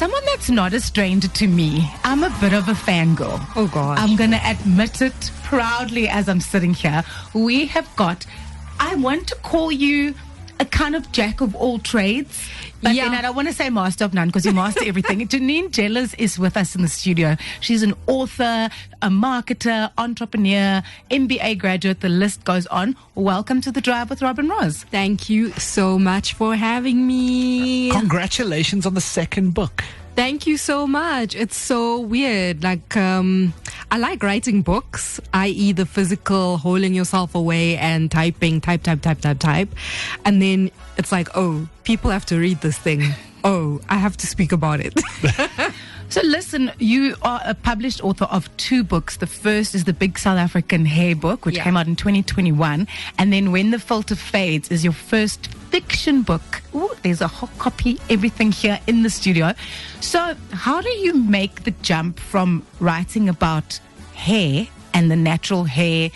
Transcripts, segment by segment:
someone that's not a stranger to me, I'm a bit of a fangirl. Oh, gosh. I'm going to admit it proudly as I'm sitting here. We have got, I want to call you a kind of jack of all trades. But then I don't want to say master of none because you master everything. Janine Jellars is with us in the studio. She's an author, a marketer, entrepreneur, MBA graduate. The list goes on. Welcome to The Drive with Rob and Roz. Thank you so much for having me. Congratulations on the second book. Thank you so much. It's so weird. Like, I like writing books, i.e. the physical holding yourself away and typing, type. And then it's like, oh, people have to read this thing. Oh, I have to speak about it. So listen, you are a published author of 2 books. The first is the Big South African Hair book, which came out in 2021. And then When the Filter Fades is your first fiction book. Ooh, there's a hot copy, everything here in the studio. So how do you make the jump from writing about hair and the natural hair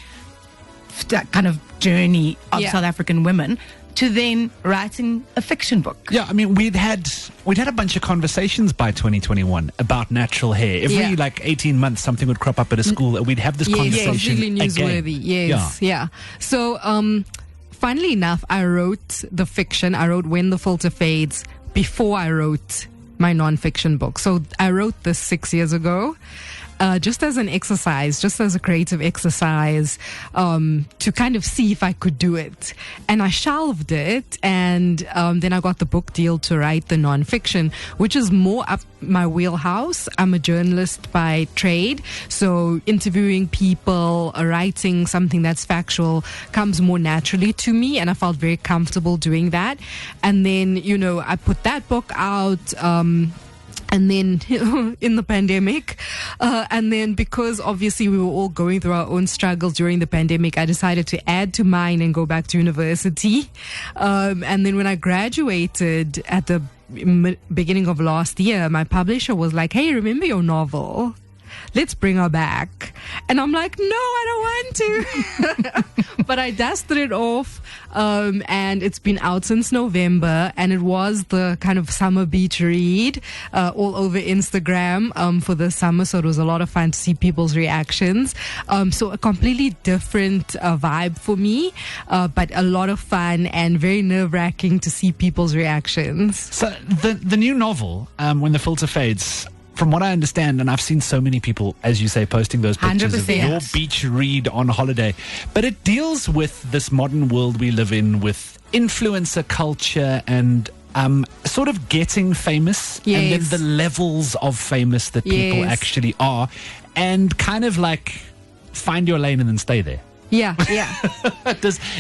kind of journey of South African women to then writing a fiction book? Yeah, I mean, we'd had a bunch of conversations by 2021 about natural hair. Every 18 months, something would crop up at a school. We'd have this conversation. Really newsworthy. Again. Yes, yeah. So, funnily enough, I wrote the fiction. I wrote When the Filter Fades before I wrote my non-fiction book. So I wrote this 6 years ago. Just as an exercise, just as a creative exercise, to kind of see if I could do it. And I shelved it, and then I got the book deal to write the nonfiction, which is more up my wheelhouse. I'm a journalist by trade, so interviewing people, writing something that's factual comes more naturally to me, and I felt very comfortable doing that. And then, I put that book out, and then in the pandemic, and then because obviously we were all going through our own struggles during the pandemic, I decided to add to mine and go back to university. And then when I graduated at the beginning of last year, my publisher was like, hey, remember your novel? Let's bring her back. And I'm like, no, I don't want to. But I dusted it off, and it's been out since November, and it was the kind of summer beach read all over Instagram for the summer, so it was a lot of fun to see people's reactions. So a completely different vibe for me, but a lot of fun and very nerve-wracking to see people's reactions. So the new novel, When the Filter Fades, from what I understand, and I've seen so many people, as you say, posting those pictures of your beach read on holiday, but it deals with this modern world we live in with influencer culture and sort of getting famous and then the levels of famous that people actually are, and kind of like find your lane and then stay there. Yeah.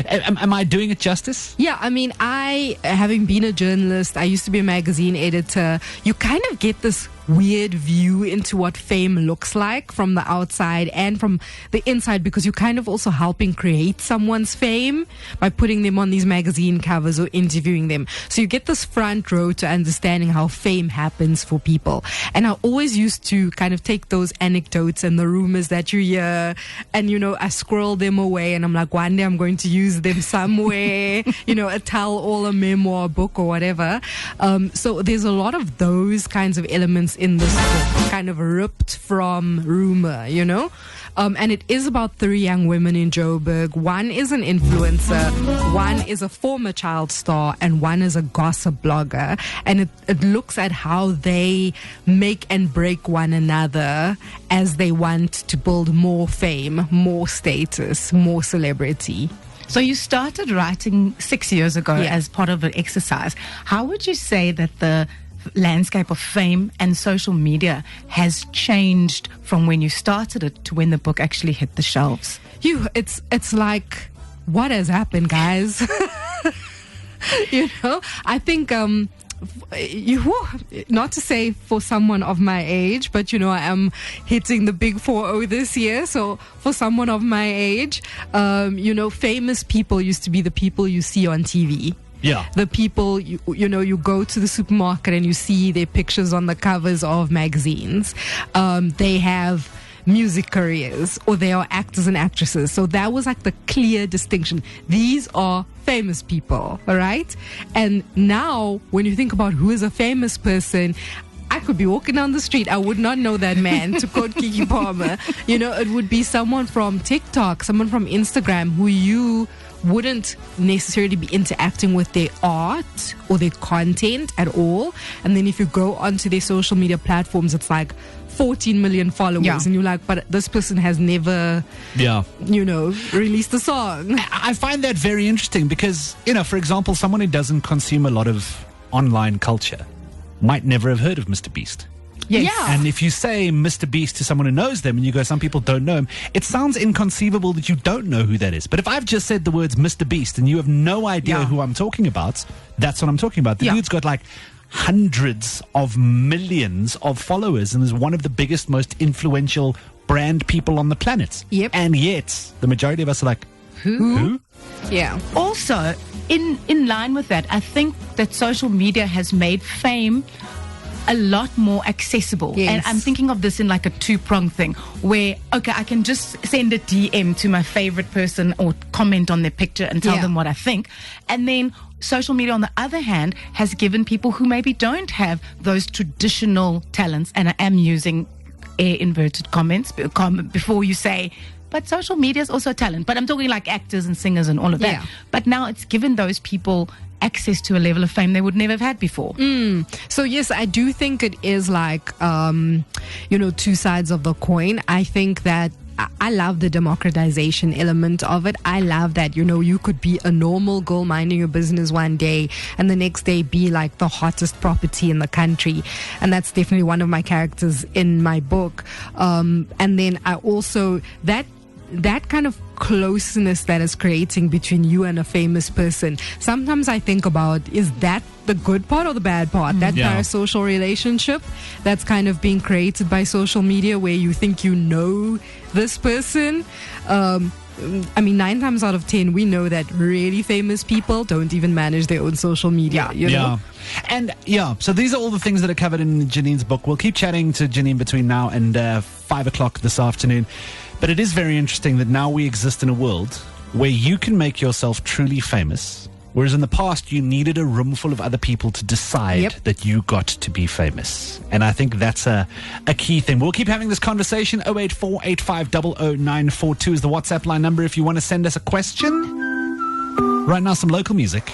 Am I doing it justice? Yeah, I mean, having been a journalist, I used to be a magazine editor. You kind of get this weird view into what fame looks like from the outside and from the inside, because you're kind of also helping create someone's fame by putting them on these magazine covers or interviewing them. So you get this front row to understanding how fame happens for people. And I always used to kind of take those anecdotes and the rumors that you hear and, I squirrel them away, and I'm like, one day I'm going to use them somewhere, a tell-all, a memoir, book, or whatever. So there's a lot of those kinds of elements in this book, kind of ripped from rumor, and it is about 3 young women in Joburg. One is an influencer, one is a former child star, and one is a gossip blogger, and it looks at how they make and break one another as they want to build more fame, more status, more celebrity. So you started writing 6 years ago as part of an exercise. How would you say that the landscape of fame and social media has changed from when you started it to when the book actually hit the shelves? It's like, what has happened, guys? I think not to say for someone of my age, but I am hitting the big 40 this year. So for someone of my age, famous people used to be the people you see on TV. Yeah. The people, you go to the supermarket and you see their pictures on the covers of magazines. They have music careers, or they are actors and actresses. So that was like the clear distinction. These are famous people, all right? And now when you think about who is a famous person, I could be walking down the street. I would not know that man, to quote Kiki Palmer. You know, it would be someone from TikTok, someone from Instagram who you wouldn't necessarily be interacting with their art or their content at all. And then if you go onto their social media platforms, it's like 14 million followers, and you're like, but this person has never, you know, released a song. I find that very interesting because, you know, for example, someone who doesn't consume a lot of online culture might never have heard of Mr. Beast. Yes. Yeah. And if you say Mr. Beast to someone who knows them and you go, some people don't know him, it sounds inconceivable that you don't know who that is. But if I've just said the words Mr. Beast and you have no idea who I'm talking about, that's what I'm talking about. The dude's got like hundreds of millions of followers and is one of the biggest, most influential brand people on the planet. Yep. And yet, the majority of us are like, who? Yeah. Also, in line with that, I think that social media has made fame a lot more accessible. Yes. And I'm thinking of this in like a two-pronged thing where, okay, I can just send a DM to my favorite person or comment on their picture and tell them what I think. And then social media, on the other hand, has given people who maybe don't have those traditional talents, and I am using air inverted comments before you say, but social media is also a talent. But I'm talking like actors and singers and all of that. Yeah. But now it's given those people access to a level of fame they would never have had before. So yes, I do think it is like, you know, two sides of the coin. I think that I love the democratization element of it. I love that, you know, you could be a normal girl minding your business one day and the next day be like the hottest property in the country. And that's definitely one of my characters in my book. And then I also, that kind of closeness that is creating between you and a famous person. Sometimes I think about, is that the good part or the bad part? That parasocial relationship that's kind of being created by social media where you think you know this person. I mean, 9 times out of 10, we know that really famous people don't even manage their own social media, you know? And so these are all the things that are covered in Janine's book. We'll keep chatting to Janine between now and 5 o'clock this afternoon. But it is very interesting that now we exist in a world where you can make yourself truly famous, whereas in the past you needed a room full of other people to decide that you got to be famous. And I think that's a key thing. We'll keep having this conversation. 08485000942 is the WhatsApp line number if you want to send us a question. Right now, some local music.